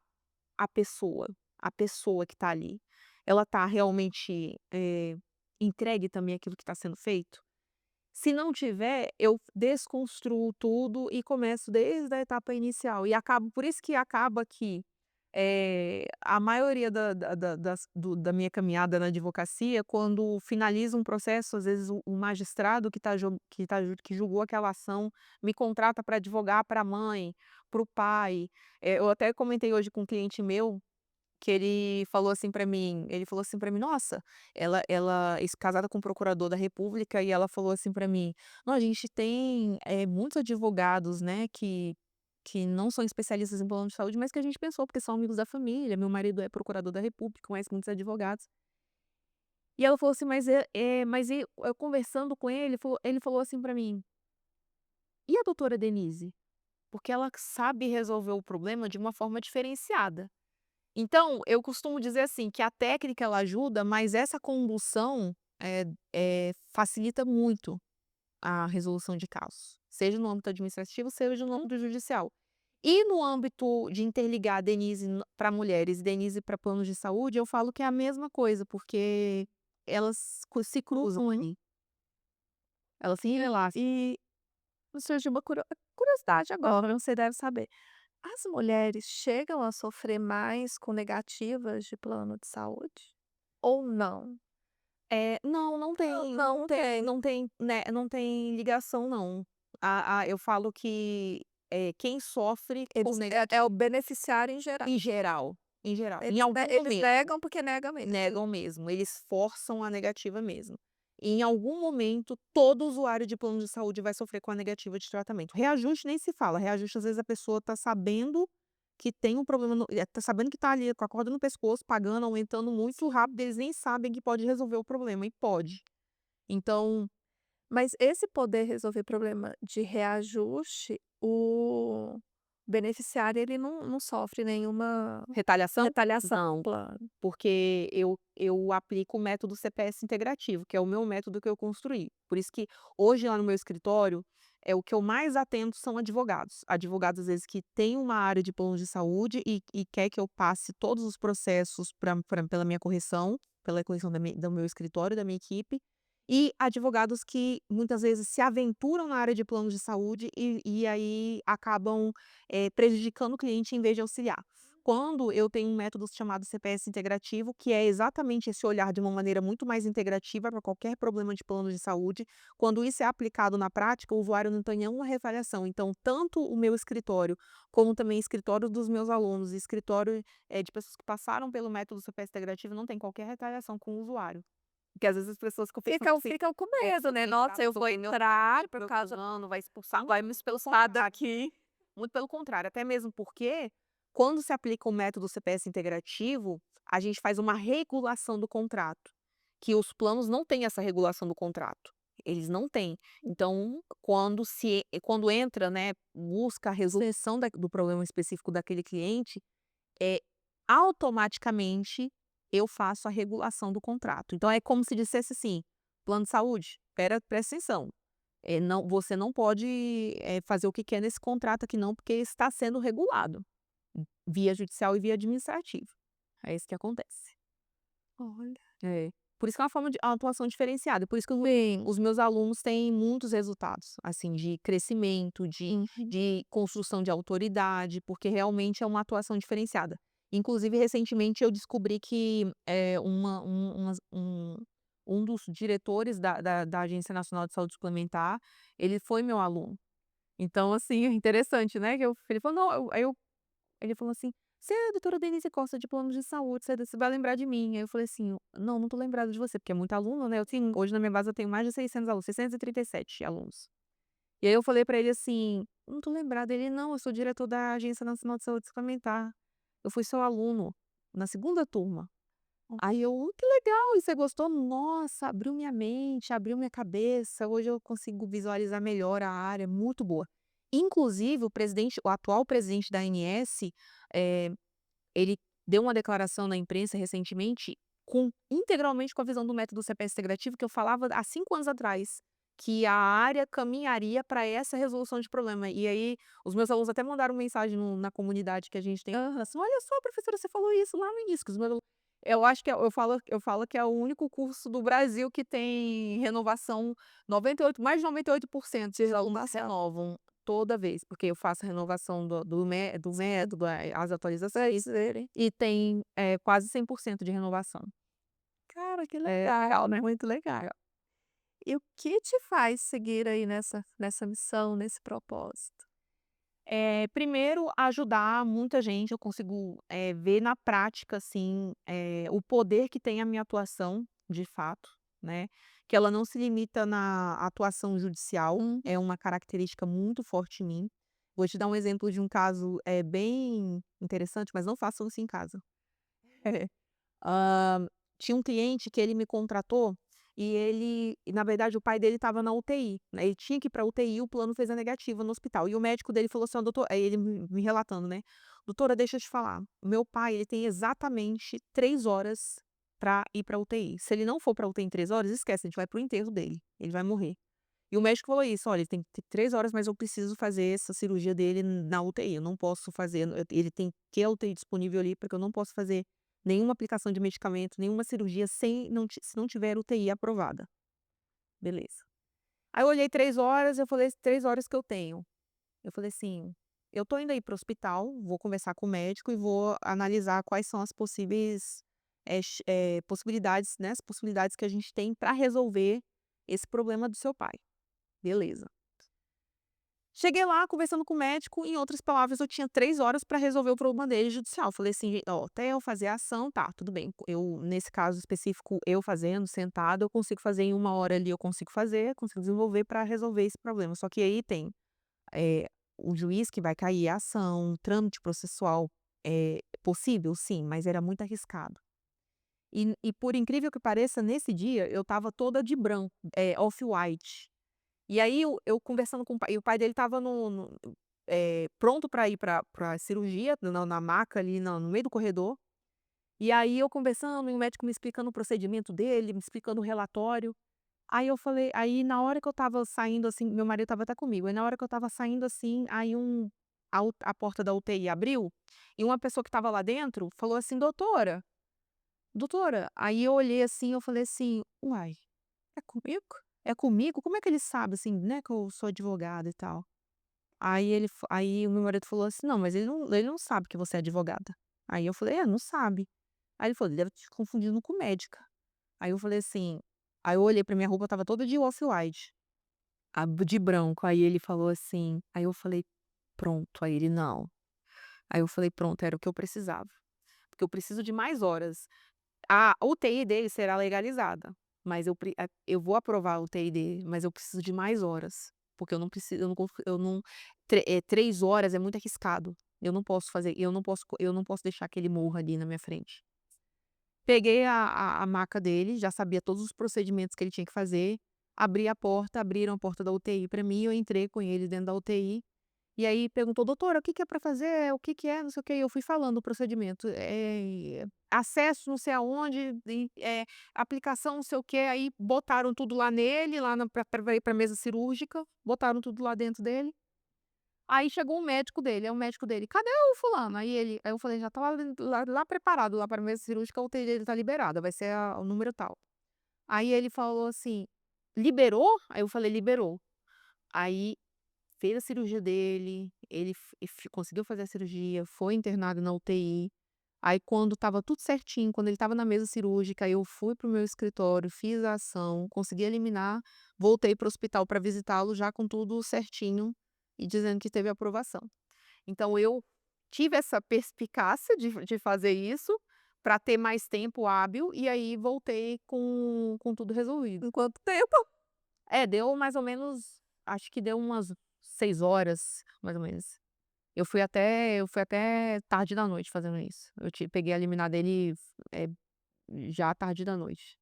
a pessoa? A pessoa que está ali, ela está realmente, entregue também àquilo que está sendo feito? Se não tiver, eu desconstruo tudo e começo desde a etapa inicial e acabo por isso que acaba que a maioria da minha caminhada na advocacia, quando finaliza um processo, às vezes o magistrado que julgou aquela ação me contrata para advogar para a mãe, para o pai. Eu até comentei hoje com um cliente meu que ele falou assim para mim: "Nossa", casada com um procurador da república, e ela falou assim para mim: "Não, a gente tem, muitos advogados, né, que não são especialistas em plano de saúde, mas que a gente pensou, porque são amigos da família, meu marido é procurador da república, conhece muitos advogados". E ela falou assim: "Mas eu conversando com ele falou assim para mim: "E a doutora Denise?", porque ela sabe resolver o problema de uma forma diferenciada. Então, eu costumo dizer assim, que a técnica ela ajuda, mas essa condução, facilita muito a resolução de casos, seja no âmbito administrativo, seja no âmbito judicial. E no âmbito de interligar a Denise para mulheres e Denise para planos de saúde, eu falo que é a mesma coisa, porque elas se cruzam ali, elas se entrelaçam. E surgiu uma curiosidade agora, você deve saber. As mulheres chegam a sofrer mais com negativas de plano de saúde? Ou não? Não, não tem, Não tem. né, não tem ligação não. Eu falo que, quem sofre com Eles é o beneficiário em geral. em geral, em geral, em Eles algum eles momento negam porque nega mesmo. negam mesmo, eles forçam a negativa mesmo. E em algum momento, todo usuário de plano de saúde vai sofrer com a negativa de tratamento. Reajuste nem se fala, reajuste às vezes a pessoa está sabendo que tem um problema tá sabendo que está ali com a corda no pescoço, pagando, aumentando muito rápido, eles nem sabem que pode resolver o problema, e pode. Então, Mas esse poder resolver problema de reajuste, o beneficiário ele não sofre nenhuma retaliação? retaliação do Não. plano. Porque eu aplico o método CPS integrativo, que é o meu método que eu construí. Por isso que hoje lá no meu escritório, o que eu mais atendo são advogados. Advogados, às vezes, que têm uma área de plano de saúde e quer que eu passe todos os processos pela minha correção, pela correção do meu escritório, da minha equipe, e advogados que muitas vezes se aventuram na área de plano de saúde e aí acabam, prejudicando o cliente em vez de auxiliar. Quando eu tenho um método chamado CPS integrativo, que é exatamente esse olhar de uma maneira muito mais integrativa para qualquer problema de plano de saúde, quando isso é aplicado na prática, o usuário não tem nenhuma retaliação. Então, tanto o meu escritório, como também escritório dos meus alunos, e escritório, de pessoas que passaram pelo método CPS integrativo, não tem qualquer retaliação com o usuário. Porque às vezes as pessoas ficam pensando Ficam assim: ficam com "É, medo, se né, entrar "Nossa, eu vou sobre meu entrar por meu causa plano, vai expulsar", vai me muito pelo expulsar contrário. daqui". Muito pelo contrário, até mesmo porque, quando se aplica o método CPS integrativo, a gente faz uma regulação do contrato, que os planos não têm essa regulação do contrato, eles não têm. Então, quando entra, né, busca a resolução do problema específico daquele cliente, é automaticamente eu faço a regulação do contrato. Então é como se dissesse assim: "Plano de saúde, presta atenção, não, você não pode, fazer o que quer nesse contrato aqui não, porque está sendo regulado, via judicial e via administrativo". É isso que acontece. Olha. É. Por isso que é uma forma de atuação diferenciada, por isso que Sim. os meus alunos têm muitos resultados, assim, de crescimento, Uhum. de construção de autoridade, porque realmente é uma atuação diferenciada. Inclusive, recentemente eu descobri que, um dos diretores da Agência Nacional de Saúde Suplementar, ele foi meu aluno. Então, assim, é interessante, né, que ele falou: "Não", ele falou assim: "Você é a doutora Denise Costa de planos de saúde, você vai lembrar de mim". Aí eu falei assim: "Não, não tô lembrada de você", porque é muito aluno, né, eu tenho hoje na minha base eu tenho mais de 600 alunos, 637 alunos. E aí eu falei pra ele assim: "Não tô lembrada", ele: "Não, eu sou diretor da Agência Nacional de Saúde Suplementar, eu fui seu aluno na segunda turma". Aí eu: "Que legal, e você gostou?". Nossa, abriu minha mente, abriu minha cabeça, hoje eu consigo visualizar melhor a área, muito boa. Inclusive o atual presidente da ANS, eh, ele deu uma declaração na imprensa recentemente integralmente com a visão do método CPS integrativo que eu falava há 5 anos atrás, que a área caminharia para essa resolução de problema. E aí os meus alunos até mandaram mensagem na comunidade que a gente tem: assim: "Olha só, professora, você falou isso lá no início", que os meus eu acho que eu falo que é o único curso do Brasil que tem renovação 98, mais de 98% dos alunos Renovação. renovam. toda vez, porque eu faço a renovação do método, as atualizações, Prazer. e tem, quase 100% de renovação. Cara, que É. legal, né, muito legal. E o que te faz seguir aí nessa missão, nesse propósito? Primeiro ajudar muita gente, eu consigo, ver na prática, assim, o poder que tem a minha atuação, de fato, né, que ela não se limita na atuação judicial, é uma característica muito forte em mim. Vou te dar um exemplo de um caso, bem interessante, mas não façam isso em casa. Hã, Tinha um cliente que ele me contratou e na verdade o pai dele estava na UTI, né, ele tinha que ir pra UTI, o plano fez a negativa no hospital e o médico dele falou assim: "Ó doutor", aí ele me relatando, né: "Doutora, deixa eu te falar, o meu pai ele tem exatamente 3 horas pra ir pra UTI, se ele não for pra UTI em 3 horas, esquece, a gente vai para o enterro dele, ele vai morrer". E o médico falou isso: "Olha, ele tem que ter 3 horas, mas eu preciso fazer essa cirurgia dele na UTI, eu não posso fazer, ele tem que ter a UTI disponível ali, porque eu não posso fazer nenhuma aplicação de medicamento, nenhuma cirurgia sem não ti se não tiver UTI aprovada". Beleza. Aí eu olhei 3 horas, eu falei: "3 horas que eu tenho". Eu falei assim: "Eu tô indo aí para o hospital, vou conversar com o médico e vou analisar quais são as possíveis, possibilidades, né, as possibilidades que a gente tem para resolver esse problema do seu pai". Beleza. Cheguei lá conversando com o médico, em outras palavras, eu tinha 3 horas para resolver o problema dele judicial. Falei assim: "Ó, até eu fazer a ação, tá, tudo bem, eu nesse caso específico, eu fazendo, sentada, eu consigo fazer em 1 hora ali, eu consigo fazer, consigo desenvolver para resolver esse problema. Só que aí tem, eh, o juiz que vai cair a ação, o trâmite processual é possível? Sim, mas era muito arriscado". E por incrível que pareça, nesse dia eu estava toda de branco, off-white. E aí eu conversando com o pai, e o pai dele estava pronto para ir pra cirurgia, na maca ali no meio do corredor, e aí eu conversando e o médico me explicando o procedimento dele, me explicando o relatório. Aí na hora que eu estava saindo, assim, meu marido estava até comigo, aí na hora que eu estava saindo, assim, aí a porta da UTI abriu, e uma pessoa que estava lá dentro falou assim: "Doutora, doutora", aí eu olhei assim, eu falei assim: "Uai, é comigo? É comigo? Como é que ele sabe, assim, né, que eu sou advogada e tal?". Aí o meu marido falou assim: "Não, mas ele não sabe que você é advogada". Aí eu falei: "É, não sabe". Aí ele falou: "Ele deve te confundindo com médica". Aí eu falei assim, aí eu olhei pra minha roupa, estava toda de off-white, de branco, aí ele falou assim, aí eu falei: "Pronto", aí ele: "Não". Aí eu falei: "Pronto, era o que eu precisava, porque eu preciso de mais horas". A UTI dele será legalizada, mas eu vou aprovar a UTI dele, mas eu preciso de mais horas, porque eu não 3 horas é muito arriscado, eu não posso deixar que ele morra ali na minha frente. Peguei a maca dele, já sabia todos os procedimentos que ele tinha que fazer, abri a porta, abriram a porta da UTI para mim, eu entrei com ele dentro da UTI, e aí perguntou: "Doutora, o que que é para fazer? O que que é? Não sei o quê", e eu fui falando o procedimento, acesso não sei aonde, aplicação não sei o quê, aí botaram tudo lá nele, lá na pra ir pra mesa cirúrgica, botaram tudo lá dentro dele. Aí chegou o médico dele, aí o médico dele: "Cadê o fulano?". Aí eu falei: "Já tá lá preparado lá pra mesa cirúrgica, a UTI dele tá liberada, vai ser o número tal". Aí ele falou assim: "Liberou?". Aí eu falei: "Liberou". Aí fez a cirurgia dele, ele conseguiu fazer a cirurgia, foi internado na UTI. Aí quando estava tudo certinho, quando ele estava na mesa cirúrgica, eu fui para o meu escritório, fiz a ação, consegui eliminar, voltei para o hospital para visitá-lo já com tudo certinho e dizendo que teve aprovação. Então eu tive essa perspicácia de fazer isso, para ter mais tempo hábil, e aí voltei com tudo resolvido. Em quanto tempo? Deu mais ou menos, acho que deu umas 6 horas, mais ou menos. Eu fui até tarde da noite fazendo isso. Peguei a liminar dele, eh, já tarde da noite.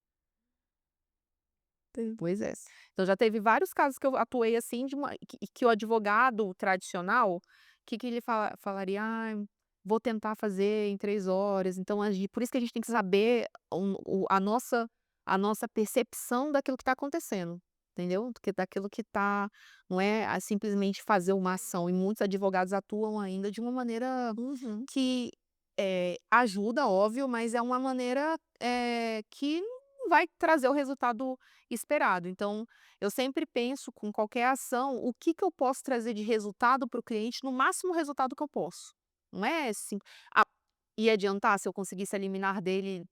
Entendi. Pois é. Então já teve vários casos que eu atuei, assim, de uma que o advogado tradicional, que ele falaria: "Ai, vou tentar fazer em 3 horas", então por isso que a gente tem que saber a nossa percepção daquilo que está acontecendo, entendeu? Que daquilo que tá, não é simplesmente fazer uma ação, e muitos advogados atuam ainda de uma maneira Uhum. que, ajuda, óbvio, mas é uma maneira, que não vai trazer o resultado esperado. Então, eu sempre penso com qualquer ação, o que que eu posso trazer de resultado para o cliente, no máximo resultado que eu posso. Não é assim, ah, ia adiantar se eu conseguisse eliminar dele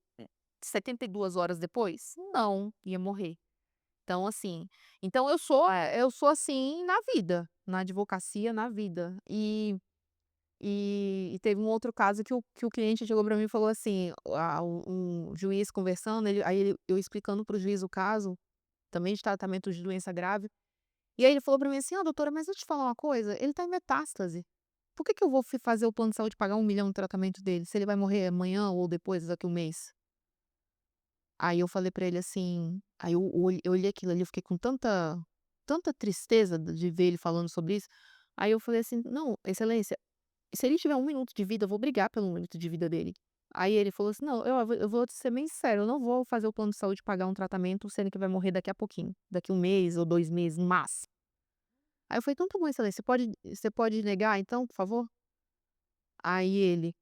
72 horas depois? Não, ia morrer. Então, assim, então eu sou assim na vida, na advocacia, na vida. E teve um outro caso que o cliente chegou para mim e falou assim, um juiz conversando, eu explicando para o juiz o caso, também de tratamento de doença grave, e aí ele falou para mim assim: "Ó, doutora, mas deixa eu te falar uma coisa, ele tá em metástase. Por que que eu vou fazer o plano de saúde pagar 1 milhão no tratamento dele, se ele vai morrer amanhã ou depois, daqui um mês?" Aí eu falei pra ele assim, aí eu olhei aquilo ali, eu fiquei com tanta tristeza de ver ele falando sobre isso, aí eu falei assim: "Não, excelência, se ele tiver 1 minuto de vida, eu vou brigar pelo 1 minuto de vida dele." Aí ele falou assim: "Não, eu vou ser bem sincero, eu não vou fazer o plano de saúde pagar um tratamento, sendo que vai morrer daqui a pouquinho, daqui 1 mês ou 2 meses no máximo." Aí eu falei: "Então tá bom, excelência, você pode negar então, por favor?" Aí ele: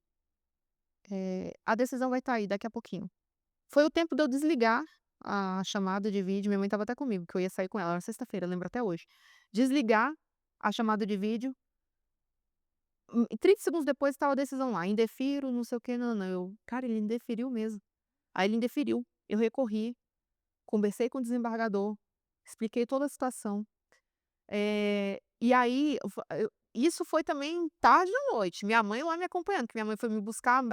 "A decisão vai estar aí daqui a pouquinho." Foi o tempo de eu desligar a chamada de vídeo, minha mãe estava até comigo, que eu ia sair com ela, era sexta-feira, eu lembro até hoje. Desligar a chamada de vídeo, 30 segundos depois estava a decisão lá: "Indefiro, não sei o quê, nã-nã-nã." Eu: "Cara, ele indeferiu mesmo." Aí ele indeferiu, eu recorri, conversei com o desembargador, expliquei toda a situação. E aí isso foi também tarde da noite, minha mãe lá me acompanhando, que minha mãe foi me buscar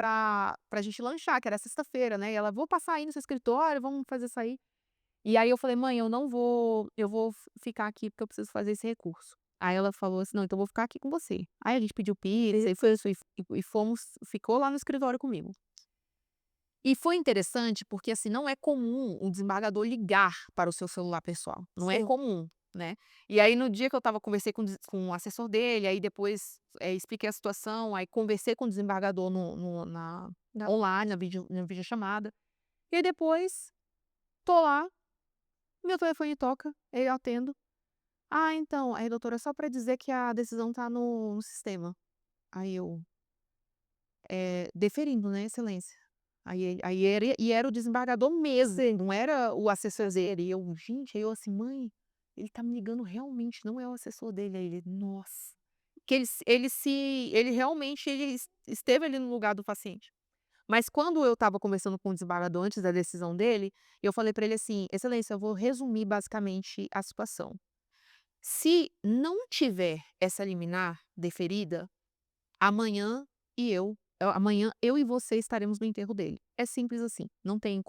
pra gente lanchar, que era sexta-feira, né, e ela: "Vou passar aí no seu escritório, vamos fazer isso aí." E aí eu falei: "Mãe, eu vou ficar aqui porque eu preciso fazer esse recurso." Aí ela falou assim: "Não, então eu vou ficar aqui com você." Aí a gente pediu pizza e foi isso, e fomos, ficou lá no escritório comigo. E foi interessante porque, assim, não é comum um desembargador ligar para o seu celular pessoal, não é Sim. comum, né. E aí no dia que eu estava conversei com o assessor dele, aí depois, expliquei a situação, aí conversei com o desembargador na Na online, na videochamada, e aí depois tô lá, meu telefone toca, eu atendo: "Ah, então, aí doutora, só para dizer que a decisão tá no sistema." Aí eu: "Deferindo, né, excelência." Aí era o desembargador mesmo, sim. não era o assessor dele, e eu: "Gente", aí eu assim: "Mãe, ele tá me ligando realmente, não é o assessor dele." Aí ele: "Nossa." Que ele realmente esteve ali no lugar do paciente. Mas quando eu estava conversando com o desembargador antes da decisão dele, eu falei para ele assim: "Excelência, eu vou resumir basicamente a situação. Se não tiver essa liminar deferida, amanhã amanhã eu e você estaremos no enterro dele. É simples assim, não tem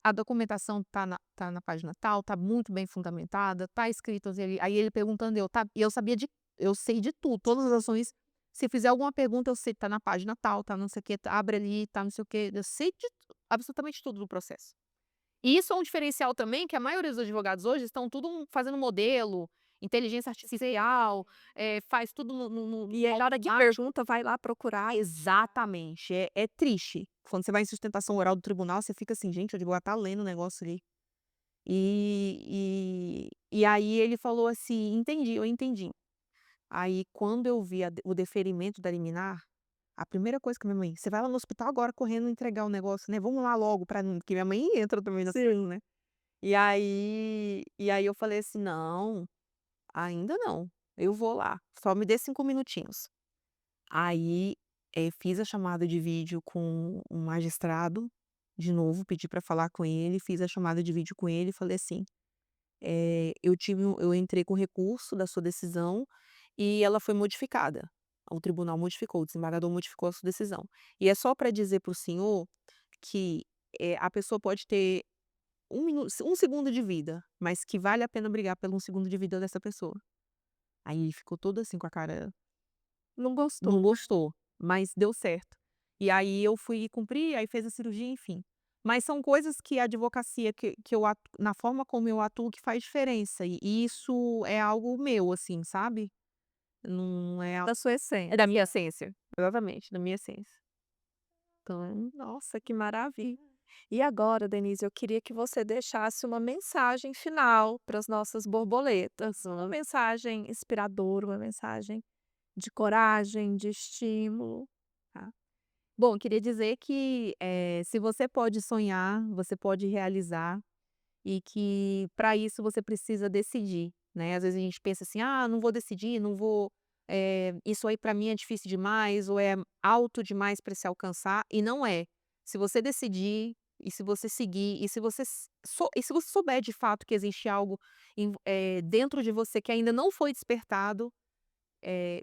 a documentação tá na página tal, tá muito bem fundamentada, tá escrito ali." Aí ele perguntando, e eu sei de tudo, todas as ações, se fizer alguma pergunta eu sei, tá na página tal, tá não sei o quê, abre ali, tá não sei o quê, eu sei de absolutamente tudo do processo. E isso é um diferencial também, que a maioria dos advogados hoje estão tudo fazendo modelo, inteligência artificial, faz tudo E aí na hora que automático. pergunta, vai lá procurar. Exatamente, é triste. Quando você vai em sustentação oral do tribunal, você fica assim: "Gente, o advogado tá lendo o negócio ali." E aí ele falou assim: "Entendi, eu entendi." Aí quando eu vi o deferimento da liminar, a primeira coisa que a minha mãe: "Você vai lá no hospital agora correndo entregar o negócio, né, vamos lá logo pra não", porque minha mãe entra também nessa, Sim. né. E aí eu falei assim: "Não, ainda não, eu vou lá, só me dê 5 minutinhos." Aí, fiz a chamada de vídeo com um magistrado, de novo, pedi para falar com ele, fiz a chamada de vídeo com ele e falei assim: eu entrei com recurso da sua decisão e ela foi modificada. O tribunal modificou, o desembargador modificou a sua decisão. E é só para dizer para o senhor que, a pessoa pode ter 1 segundo de vida, mas que vale a pena brigar pelo 1 segundo de vida dessa pessoa." Aí ele ficou todo assim com a cara, Não gostou. não gostou, mas deu certo. E aí eu fui cumprir, aí fez a cirurgia, enfim. Mas são coisas que a advocacia, que eu na forma como eu atuo, que faz diferença, e isso é algo meu, assim, sabe. Não é Da sua é da essência. minha essência, exatamente, da minha essência. Então, Nossa, que maravilha. E agora, Denise, eu queria que você deixasse uma mensagem final para as nossas borboletas, uma mensagem inspiradora, uma mensagem de coragem, de estímulo, tá? Bom, queria dizer que, se você pode sonhar, você pode realizar e que para isso você precisa decidir, né. Às vezes a gente pensa assim: "Ah, não vou decidir, não vou, isso aí para mim é difícil demais ou é alto demais para se alcançar", e não é. Se você decidir e se você seguir e se você e se você souber de fato que existe algo dentro de você que ainda não foi despertado,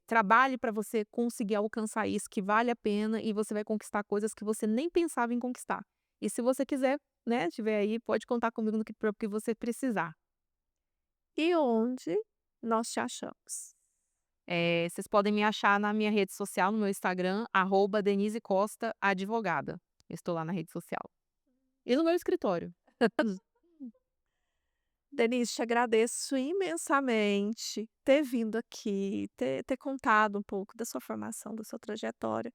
trabalhe para você conseguir alcançar isso, que vale a pena e você vai conquistar coisas que você nem pensava em conquistar. E se você quiser, né, tiver aí, pode contar comigo no que para o que você precisar. E onde nós te achamos? Vocês podem me achar na minha rede social, no meu Instagram, @Denise Costa Advogada. Eu estou lá na rede social. E no meu escritório. Denise, te agradeço imensamente ter vindo aqui, ter contado um pouco da sua formação, da sua trajetória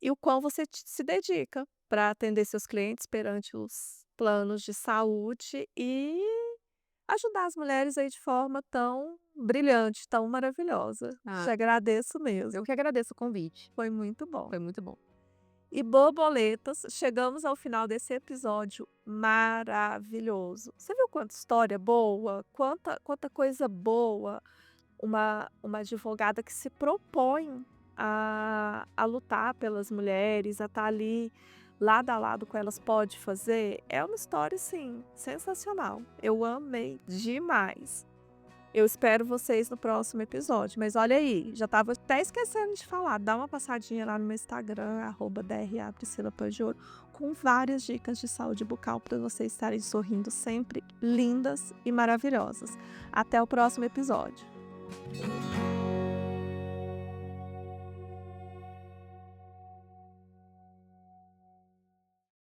e o quão você se dedica para atender seus clientes perante os planos de saúde e ajudar as mulheres aí de forma tão brilhante, tão maravilhosa. Ah, Te agradeço eu mesmo, que agradeço o convite. foi muito bom. Foi muito bom. E borboletas, chegamos ao final desse episódio maravilhoso. Você viu quanta história boa, quanta coisa boa uma advogada que se propõe a lutar pelas mulheres, a estar ali lado a lado com elas pode fazer? É uma história, assim, sensacional. Eu amei demais. Eu espero vocês no próximo episódio. Mas olha aí, já estava até esquecendo de falar. Dá uma passadinha lá no meu Instagram, @DRA Priscila Pajoro, com várias dicas de saúde bucal para vocês estarem sorrindo sempre lindas e maravilhosas. Até o próximo episódio.